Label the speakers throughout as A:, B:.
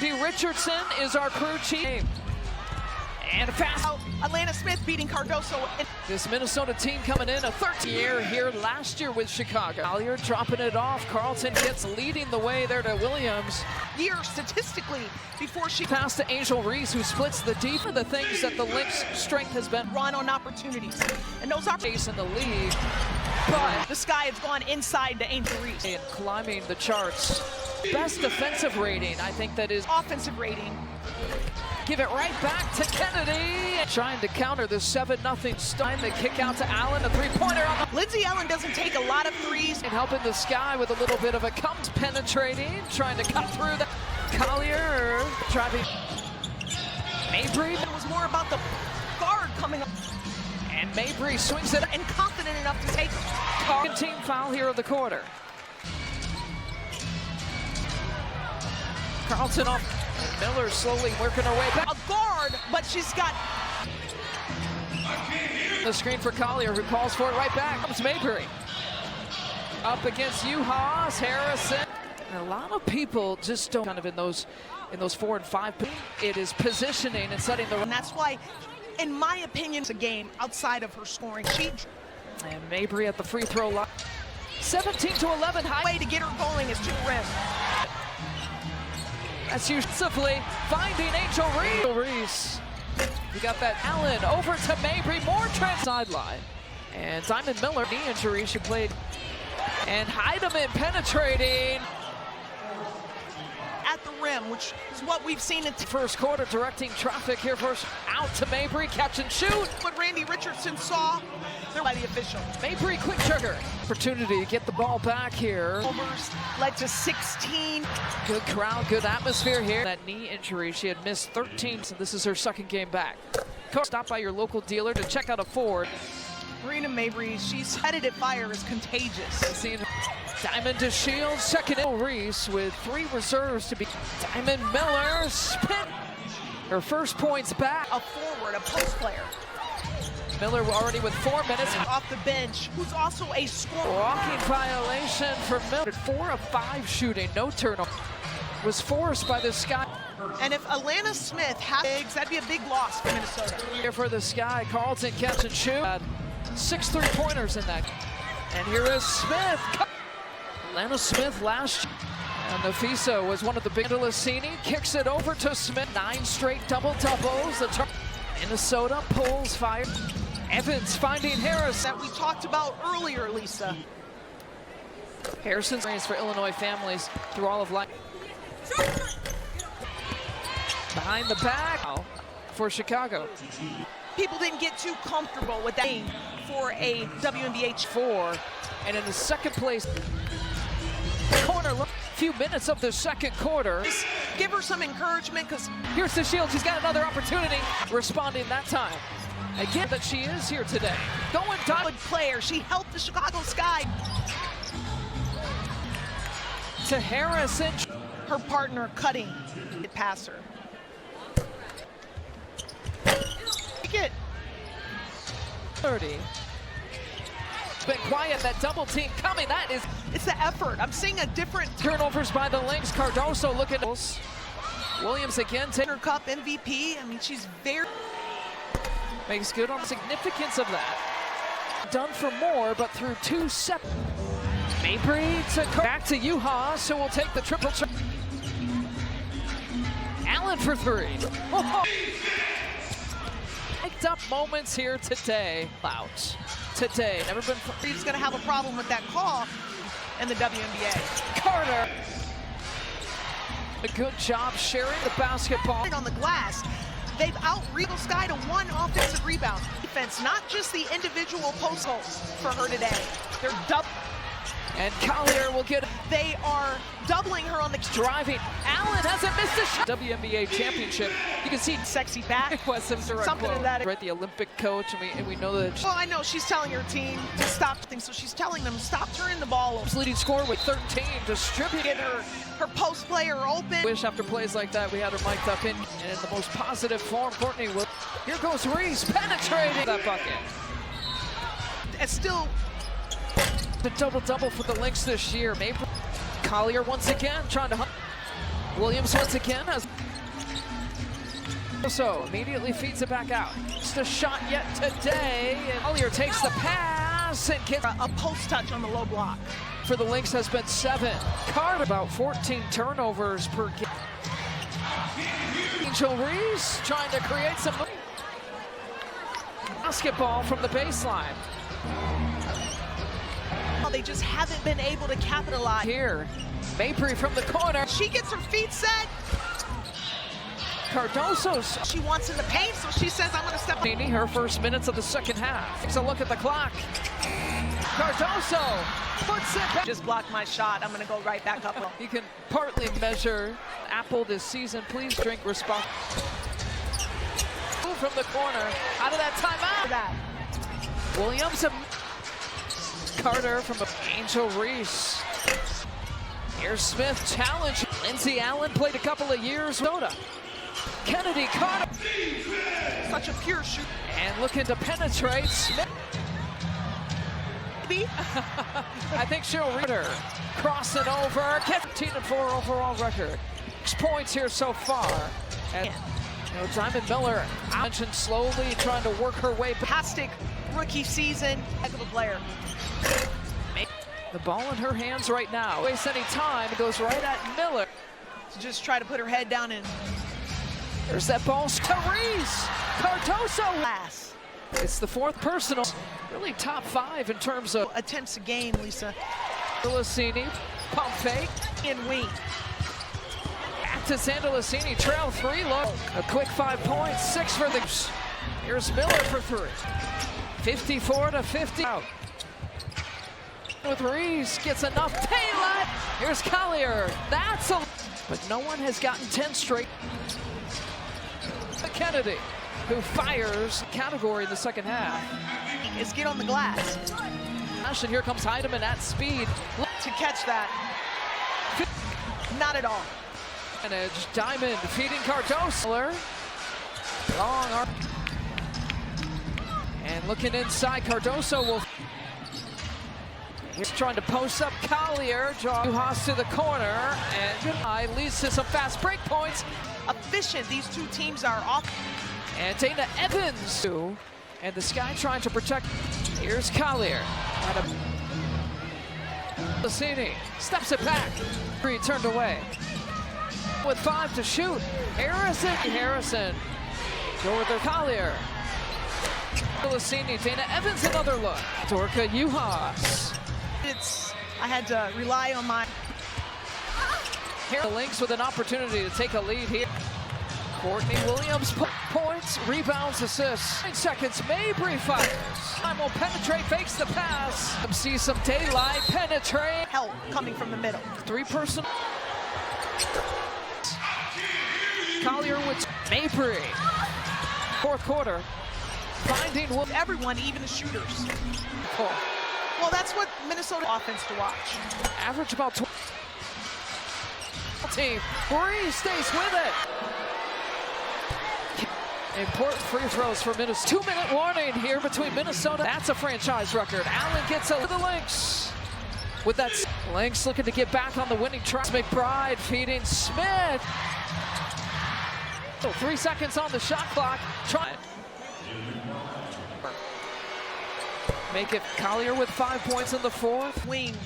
A: Randy Richardson is our crew chief. And fast.
B: Atlanta Smith beating Cardoso.
A: This Minnesota team coming in a 13-year here last year with Chicago. Collier dropping it off. Carlton gets leading the way there to Williams.
B: Year statistically before she
A: passed to Angel Reese, who splits the D for the things that the Lynx strength has been.
B: Run on opportunities. And those are
A: in the league.
B: But the sky has gone inside to Angel Reese.
A: And climbing the charts. Best defensive rating, I think that is.
B: Offensive rating.
A: Give it right back to Kennedy. Trying to counter the 7-0 stun. They kick out to Allen, a three-pointer on the...
B: Lindsay Allen doesn't take a lot of threes.
A: And helping the sky with a little bit of a comes penetrating, trying to cut through the... Collier driving. Mabry.
B: It was more about the guard coming up.
A: And Mabry swings it.
B: And confident enough to take
A: it. Team foul here of the quarter. Carlton off. Miller slowly working her way back.
B: A guard, but she's got
A: the screen for Collier, who calls for it right back. Comes Mabry. Up against Uhas, Harrison. And a lot of people just don't kind of in those 4 and 5. It is positioning and setting the.
B: And that's why, in my opinion, it's a game outside of her scoring sheet.
A: And Mabry at the free throw line. 17-11. High
B: way to get her going is to the rim.
A: That's usually finding Angel Reese. You got that Allen over to Mabry, more sideline. And Diamond Miller, knee injury, she played. And Heidemann penetrating.
B: At the rim, which is what we've seen in
A: first quarter, directing traffic here first. Out to Mabry, catch and shoot.
B: What Randy Richardson saw there by the official.
A: Mabry, quick trigger. Opportunity to get the ball back here.
B: Overs led to 16.
A: Good crowd, good atmosphere here. That knee injury, she had missed 13, so this is her second game back. Stop by your local dealer to check out a Ford.
B: Marina Mabry, she's headed at fire, is contagious.
A: Seen Diamond to Shields, second in Reese with 3 reserves to be. Diamond Miller, spin. Her first points back.
B: A forward, a post player.
A: Miller already with 4 minutes.
B: Off the bench, who's also a scorer.
A: Walking violation for Miller. 4 of 5 shooting, no turnover. Was forced by the Sky.
B: And if Atlanta Smith has bigs, that'd be a big loss for Minnesota.
A: Here for the Sky, Carlton catch and shoot. 6 3-pointers in that. And here is Smith. Atlanta Smith last year. And Nafisa was one of the big. Lasini kicks it over to Smith. 9 straight double-doubles. Minnesota pulls fire. Evans finding Harris.
B: That we talked about earlier, Lisa.
A: Harrison's raised for Illinois families through all of life. Behind the back for Chicago.
B: People didn't get too comfortable with that game for a WNBA
A: 4. And in the second place corner, a few minutes of the second quarter.
B: Just give her some encouragement, because
A: here's the Shield. She's got another opportunity. Responding that time. Again, that she is here today. Going down.
B: Good player. She helped the Chicago Sky.
A: To Harrison.
B: Her partner cutting it past her. Take it.
A: 30. Been quiet, that double team coming. That is.
B: It's the effort. I'm seeing a different.
A: Turnovers by the Lynx. Cardoso looking. Williams again.
B: Her Cup MVP. I mean, she's very.
A: Makes good on the significance of that. Done for more, but through 2 separate. Mabry to back to Uhas, so we'll take the triple. Allen for 3. Picked up moments here today. Out today. Never been.
B: He's going to have a problem with that call in the WNBA.
A: Carter. A good job sharing the basketball.
B: On the glass. They've out-Regal Sky to 1 offensive rebound. Defense, not just the individual post holes for her today. They're double.
A: And Collier will get.
B: They are doubling her on the
A: driving. Allen hasn't missed a shot. WNBA championship. You can see
B: sexy back.
A: Something
B: to that.
A: Right, the Olympic coach, and we know that.
B: Well, I know she's telling her team to stop things, so she's telling them stop turning the ball over.
A: Leading scorer with 13, distributing
B: her post player open.
A: Wish after plays like that we had her mic'd up in the most positive form. Courtney will. Here goes Reese penetrating that bucket.
B: It's still.
A: The double-double for the Lynx this year. Collier once again trying to. Williams once again has. So immediately feeds it back out. Just a shot yet today. And Collier takes the pass and gets
B: A post touch on the low block.
A: for the Lynx has been 7. Card about 14 turnovers per game. Angel Reese trying to create some basketball from the baseline.
B: Oh, they just haven't been able to capitalize.
A: Here, Mabry from the corner.
B: She gets her feet set.
A: Cardoso's
B: She wants in the paint, so she says, I'm going to step up.
A: Nini, her first minutes of the second half. Takes a look at the clock. Cardoso puts it back.
B: Just blocked my shot. I'm going to go right back up.
A: You can partly measure Apple this season. Please drink responsibly. From the corner, out of that timeout. Williams and Carter from Angel Reese. Here's Smith challenge. Lindsay Allen played a couple of years. Soda. Kennedy Carter.
B: Such a pure shoot.
A: And looking to penetrate. Smith. I think she'll read her. Crossing over. 15-4 overall record. 6 points here so far. And Diamond Miller mentioned slowly trying to work her way back.
B: Fantastic rookie season. Heck of a player.
A: The ball in her hands right now. Waste any time. It goes right at Miller.
B: Just try to put her head down and
A: There's that ball. Reese. Cardoso.
B: pass.
A: It's the 4th personal. Really top 5 in terms of
B: Attempts a game, Lisa.
A: Sandalacini. Pump fake.
B: And wing.
A: Back to Sandalacini. Trail 3 low. A quick 5 points. 6 for the. Here's Miller for 3. 54-50. Out. With Reese. Gets enough daylight. Here's Collier. That's a. But no one has gotten 10 straight. Kennedy, who fires category in the second half.
B: Is get on the glass.
A: And here comes Heidemann at speed.
B: To catch that. Not at all.
A: And edge Diamond feeding Cardoso. Long arm. And looking inside, Cardoso will. He's trying to post up Collier. Juhas to the corner. And leads to some fast break points.
B: Efficient these two teams are off.
A: And Dana Evans. And the Sky trying to protect. Here's Collier. Lassini steps it back. 3 turned away. With 5 to shoot. Harrison. Go with their Collier. Lassini. Dana Evans another look. Dorka Juhas.
B: I had to rely on my.
A: Here the Lynx with an opportunity to take a lead here. Courtney Williams points, rebounds, assists. 9 seconds, Mabry fires. Time will penetrate, fakes the pass. See some daylight, penetrate.
B: Help coming from the middle.
A: 3 person. Collier with Mabry. 4th quarter. Finding
B: everyone, even the shooters.
A: Oh.
B: Well, that's what Minnesota offense to watch.
A: Average about 20. Team. Bree stays with it. Important free throws for Minnesota. 2-minute warning here between Minnesota. That's a franchise record. Allen gets a the Lynx. With that, Lynx looking to get back on the winning track. McBride feeding Smith. 3 seconds on the shot clock. Try. Make it Collier with 5 points in the 4th.
B: Wing.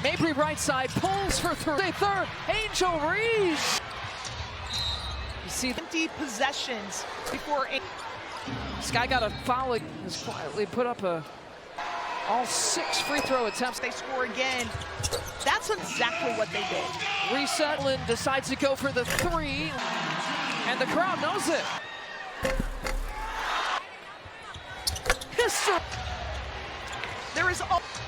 A: Mabry right side pulls for 3. 3rd. Angel Reese. You see
B: Empty possessions before.
A: Sky got a foul. Has quietly put up all 6 free throw attempts.
B: They score again. That's exactly what they did.
A: Reset. Lynn decides to go for the 3, and the crowd knows it. History.
B: There is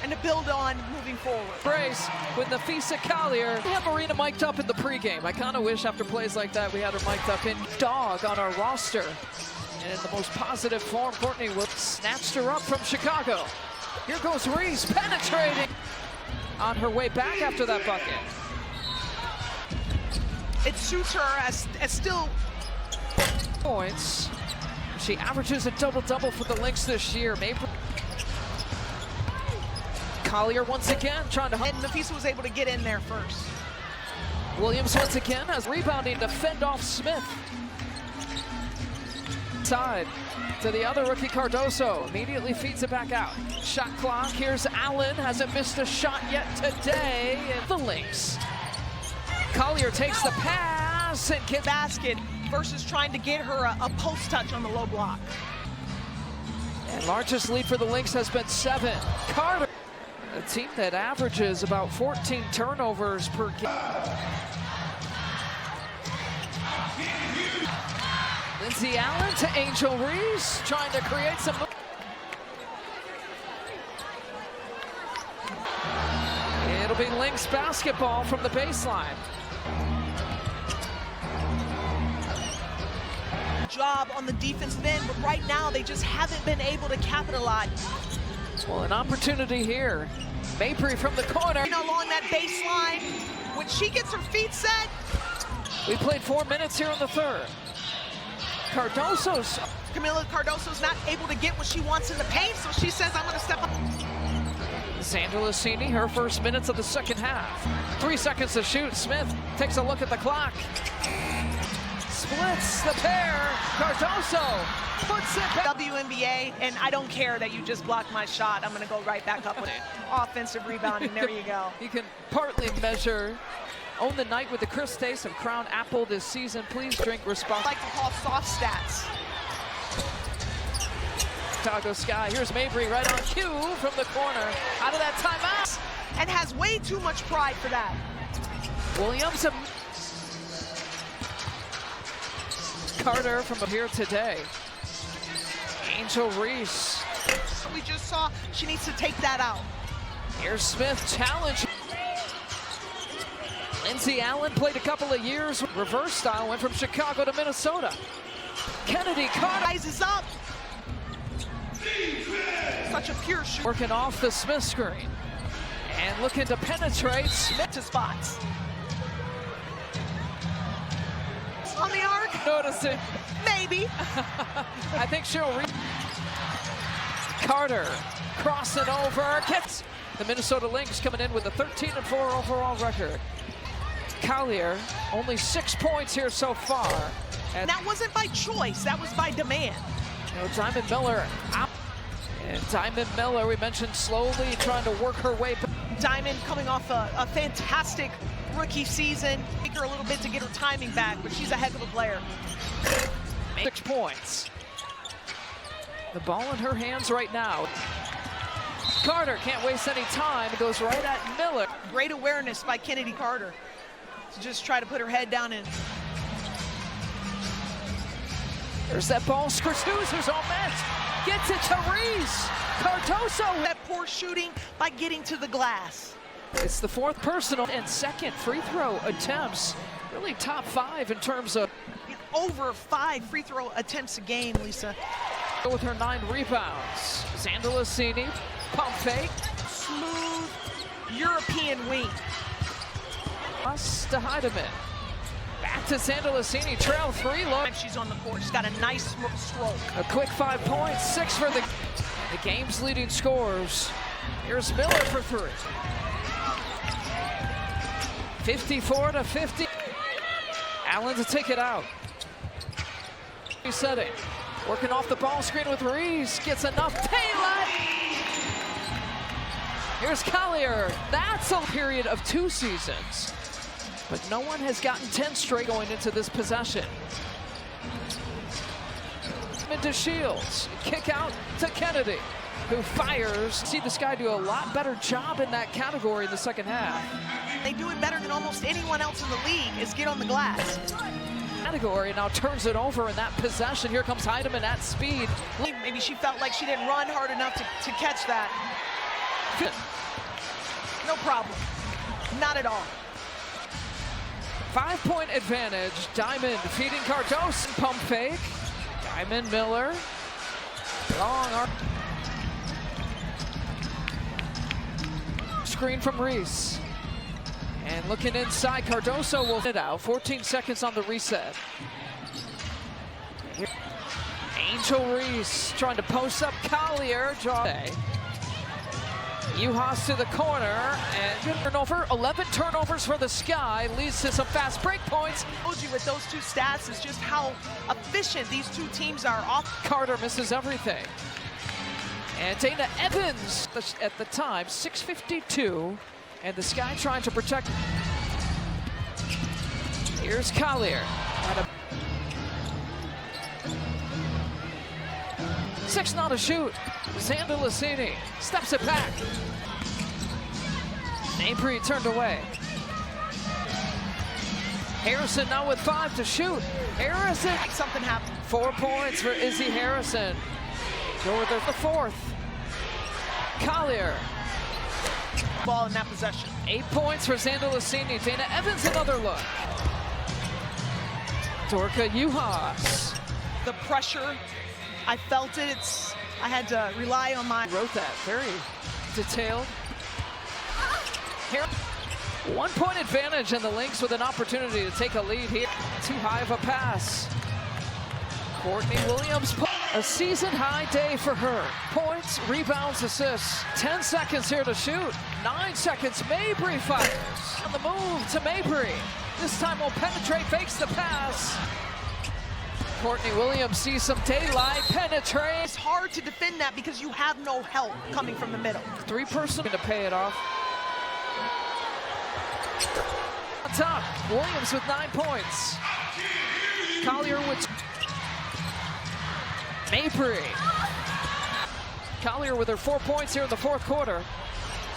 B: and to build on moving forward.
A: Brace with Nafisa Collier. We have Marina mic'd up in the pregame. I kind of wish after plays like that we had her mic'd up in dog on our roster. And in the most positive form, Courtney snatched her up from Chicago. Here goes Reese penetrating on her way back after that bucket.
B: It suits her as still
A: points. She averages a double-double for the Lynx this year. Collier once again trying to.
B: And Nafisa was able to get in there first.
A: Williams once again has rebounding to fend off Smith. Side to the other rookie, Cardoso. Immediately feeds it back out. Shot clock. Here's Allen. Hasn't missed a shot yet today. And the Lynx. Collier takes the pass and gets
B: Basket versus trying to get her a post touch on the low block.
A: And largest lead for the Lynx has been 7. Carter, a team that averages about 14 turnovers per game. Lindsay Allen to Angel Reese, trying to create some. It'll be Lynx basketball from the baseline.
B: Job on the defensive end, but right now they just haven't been able to capitalize.
A: Well, an opportunity here. Mabry from the corner.
B: Along that baseline, when she gets her feet set.
A: We played 4 minutes here in the third.
B: Camila Cardoso's not able to get what she wants in the paint, so she says, I'm going to step up.
A: Sandra Lucini, her first minutes of the second half. 3 seconds to shoot. Smith takes a look at the clock. Splits the pair. Cardoso puts it back.
B: WNBA, and I don't care that you just blocked my shot. I'm going to go right back up with it. Offensive rebound, and there you go.
A: You can partly measure. Own the night with the crisp taste of Crown Apple this season. Please drink responsibly.
B: I like to call soft stats.
A: Chicago Sky. Here's Mabry right on cue from the corner. Out of that timeout.
B: And has way too much pride for that.
A: Williams. Carter from here today. Angel Reese.
B: We just saw she needs to take that out.
A: Here's Smith challenge. Lindsay Allen played a couple of years. Reverse style, went from Chicago to Minnesota. Kennedy Carter
B: rises up. Such a pure shooter.
A: Working off the Smith screen. And looking to penetrate.
B: Smith to spots. On the arc.
A: Notice it.
B: Maybe.
A: I think she'll Carter crossing over. Gets the Minnesota Lynx coming in with a 13-4 overall record. Collier, only 6 points here so far.
B: And that wasn't by choice, that was by demand.
A: You know, Diamond Miller out. And Diamond Miller, we mentioned, slowly trying to work her way back.
B: Diamond coming off a fantastic rookie season. Take her a little bit to get her timing back, but she's a heck of a player.
A: 6 points. The ball in her hands right now. Carter can't waste any time. It goes right at Miller.
B: Great awareness by Kennedy Carter to just try to put her head down in.
A: There's that ball. Skrstuz, who's all met. Gets it to Reese. Cardoso.
B: That poor shooting by getting to the glass.
A: It's the 4th personal and 2nd free throw attempts. Really top 5 in terms of.
B: Over 5 free throw attempts a game, Lisa.
A: With her 9 rebounds. Xander Lucini, pump fake.
B: Smooth European wing.
A: Us to Heidemann. Back to Xander Lucini, trail 3. Look.
B: She's on the court. She's got a nice stroke.
A: A quick 5 points, 6 for the game's leading scorers. Here's Miller for 3. 54-50. Allen to take it out. Setting. Working off the ball screen with Reese. Gets enough daylight. Here's Collier. That's a period of 2 seasons. But no one has gotten 10 straight going into this possession. Into Shields. Kick out to Kennedy, who fires. See this guy do a lot better job in that category in the second half.
B: They do it better than almost anyone else in the league, is get on the glass.
A: Category now turns it over in that possession. Here comes Heidemann at speed.
B: Maybe she felt like she didn't run hard enough to catch that. No problem. Not at all.
A: 5-point advantage. Diamond feeding Cardoso. Pump fake. Diamond Miller. Long arm. Screen from Reese. And looking inside, Cardoso will hit out. 14 seconds on the reset. Here. Angel Reese trying to post up Collier. Uhas to the corner, and turnover. 11 turnovers for the Sky leads to some fast break points.
B: Told you with those two stats is just how efficient these two teams are off.
A: Carter misses everything. And Dana Evans at the time, 6:52, and the Sky trying to protect. Here's Collier. 6 not a shoot. Xander Lassini steps it back. Mabry turned away. Harrison now with 5 to shoot. Harrison.
B: Something happened.
A: 4 points for Izzy Harrison. Go with the 4th. Collier.
B: Ball in that possession.
A: 8 points for Xander Lassini. Dana Evans another look. Dorka Uhas.
B: The pressure, I felt it. I had to rely on my.
A: Wrote that very detailed. Here, 1 point advantage, and the Lynx with an opportunity to take a lead here. Too high of a pass. Courtney Williams, a season high day for her. Points, rebounds, assists. 10 seconds here to shoot. 9 seconds. Mabry fires. On the move to Mabry. This time will penetrate, fakes the pass. Courtney Williams sees some daylight, penetrates.
B: It's hard to defend that because you have no help coming from the middle.
A: 3-person to pay it off. On top, Williams with 9 points. Collier with Mabry. Collier with her 4 points here in the 4th quarter.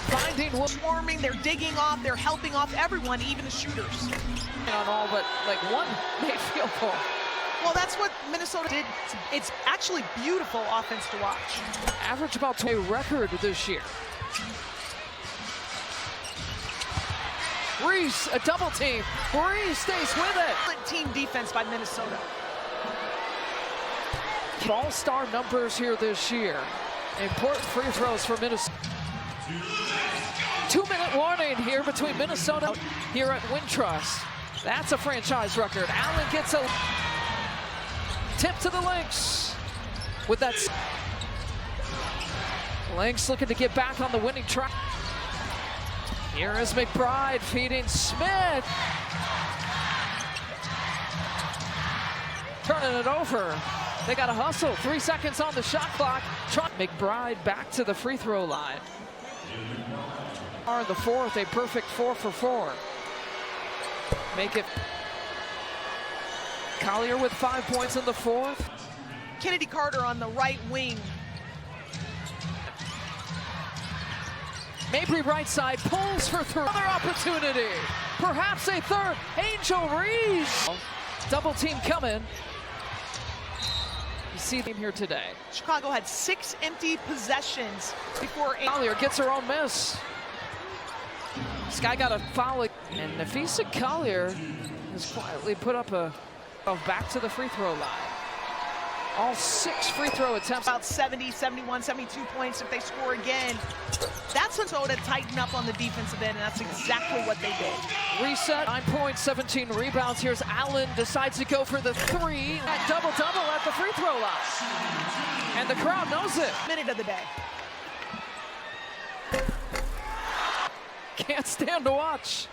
A: Finding
B: swarming, they're digging off, they're helping off everyone, even the shooters.
A: On all but like one made field goal.
B: Well, that's what Minnesota did. It's actually beautiful offense to watch.
A: Average about a record this year. Reese, a double team. Reese stays with it.
B: Team defense by Minnesota.
A: All-star numbers here this year. Important free throws for Minnesota. 2-minute warning here between Minnesota here at Wintrust. That's a franchise record. Allen gets a tip to the Lynx with that. Lynx looking to get back on the winning track. Here is McBride feeding Smith. Turning it over. They got to hustle. 3 seconds on the shot clock. McBride back to the free throw line. In the 4th, a perfect 4 for 4. Make it. Collier with 5 points in the 4th.
B: Kennedy Carter on the right wing.
A: Mabry right side pulls for 3. Another opportunity. Perhaps a 3rd. Angel Reese. Double team coming. You see them here today.
B: Chicago had 6 empty possessions before
A: Collier gets her own miss. Sky got a foul, and Nafisa Collier has quietly put up a back to the free throw line. All 6 free throw attempts.
B: About 70, 71, 72 points if they score again. That's Minnesota tighten up on the defensive end, and that's exactly what they did.
A: Reset, 9 points, 17 rebounds. Here's Allen, decides to go for the 3. Double-double at the free throw line. And the crowd knows it.
B: Minute of the day.
A: Can't stand to watch.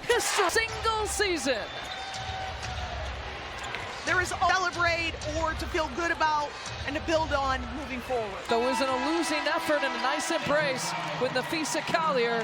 A: History, single season.
B: There is a celebrate or to feel good about and to build on moving forward.
A: Though isn't a losing effort and a nice embrace with Nafisa Collier.